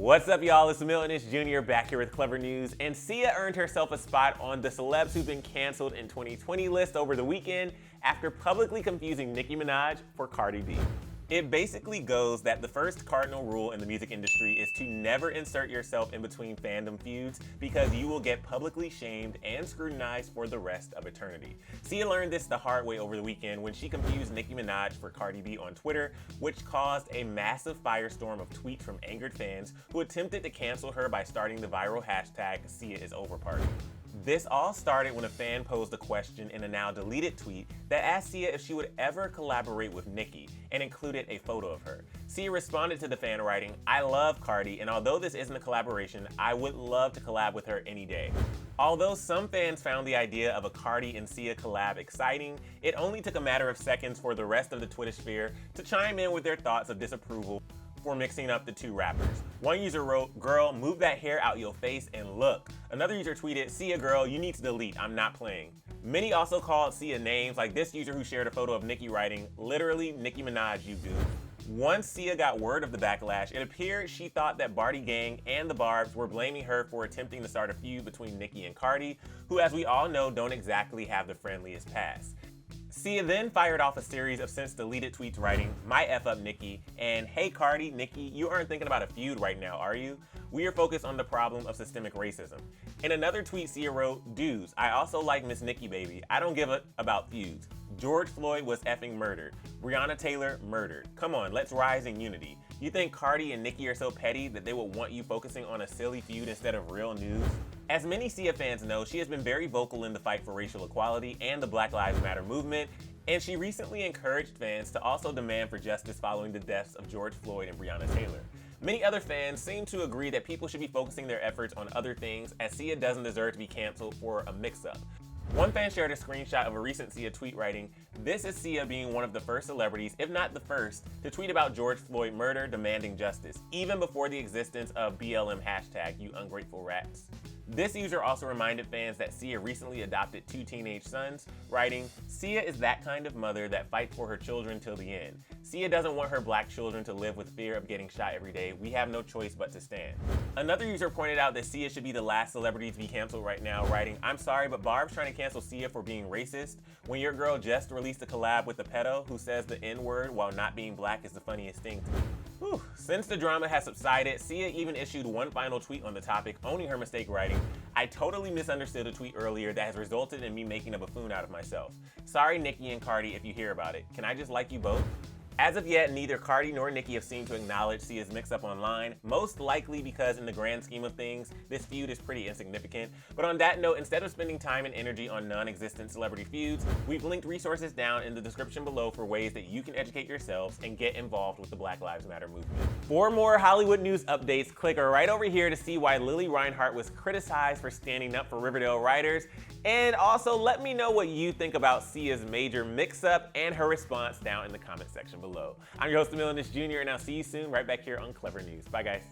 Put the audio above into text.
What's up, y'all? It's Emil Ennis Jr. back here with Clever News, and Sia earned herself a spot on the celebs who've been canceled in 2020 list over the weekend after publicly confusing Nicki Minaj for Cardi B. It basically goes that the first cardinal rule in the music industry is to never insert yourself in between fandom feuds because you will get publicly shamed and scrutinized for the rest of eternity. Sia learned this the hard way over the weekend when she confused Nicki Minaj for Cardi B on Twitter, which caused a massive firestorm of tweets from angered fans who attempted to cancel her by starting the viral hashtag #SiaIsOverParty. This all started when a fan posed a question in a now deleted tweet that asked Sia if she would ever collaborate with Nicki and included a photo of her. Sia responded to the fan writing, "I love Cardi, and although this isn't a collaboration, I would love to collab with her any day." Although some fans found the idea of a Cardi and Sia collab exciting, it only took a matter of seconds for the rest of the Twitter sphere to chime in with their thoughts of disapproval for mixing up the two rappers. One user wrote, "Girl, move that hair out your face and look." Another user tweeted, "Sia girl, you need to delete, I'm not playing." Many also called Sia names, like this user who shared a photo of Nicki writing, "Literally, Nicki Minaj, you goof." Once Sia got word of the backlash, it appeared she thought that Barty Gang and the Barbs were blaming her for attempting to start a feud between Nicki and Cardi, who as we all know don't exactly have the friendliest past. Sia then fired off a series of since deleted tweets writing, "My F up Nicki," and "Hey Cardi, Nicki, you aren't thinking about a feud right now, are you? We are focused on the problem of systemic racism." In another tweet, Sia wrote, "Dudes, I also like Miss Nicki, baby. I don't give a about feuds. George Floyd was effing murdered. Breonna Taylor murdered. Come on, let's rise in unity. You think Cardi and Nicki are so petty that they would want you focusing on a silly feud instead of real news?" As many Sia fans know, she has been very vocal in the fight for racial equality and the Black Lives Matter movement, and she recently encouraged fans to also demand for justice following the deaths of George Floyd and Breonna Taylor. Many other fans seem to agree that people should be focusing their efforts on other things, as Sia doesn't deserve to be canceled for a mix-up. One fan shared a screenshot of a recent Sia tweet writing, "This is Sia being one of the first celebrities, if not the first, to tweet about George Floyd murder demanding justice, even before the existence of BLM hashtag, you ungrateful rats." This user also reminded fans that Sia recently adopted 2 teenage sons, writing, "Sia is that kind of mother that fights for her children till the end. Sia doesn't want her black children to live with fear of getting shot every day. We have no choice but to stand." Another user pointed out that Sia should be the last celebrity to be canceled right now, writing, "I'm sorry, but Barb's trying to cancel Sia for being racist when your girl just released a collab with a pedo who says the N-word while not being black is the funniest thing to me." Whew. Since the drama has subsided, Sia even issued one final tweet on the topic, owning her mistake, writing, "I totally misunderstood a tweet earlier that has resulted in me making a buffoon out of myself. Sorry Nicki and Cardi if you hear about it. Can I just like you both?" As of yet, neither Cardi nor Nicki have seemed to acknowledge Sia's mix-up online, most likely because in the grand scheme of things, this feud is pretty insignificant. But on that note, instead of spending time and energy on non-existent celebrity feuds, we've linked resources down in the description below for ways that you can educate yourselves and get involved with the Black Lives Matter movement. For more Hollywood news updates, click right over here to see why Lily Reinhart was criticized for standing up for Riverdale writers. And also let me know what you think about Sia's major mix-up and her response down in the comment section below. I'm your host, Emil Ennis Jr., and I'll see you soon right back here on Clever News. Bye, guys.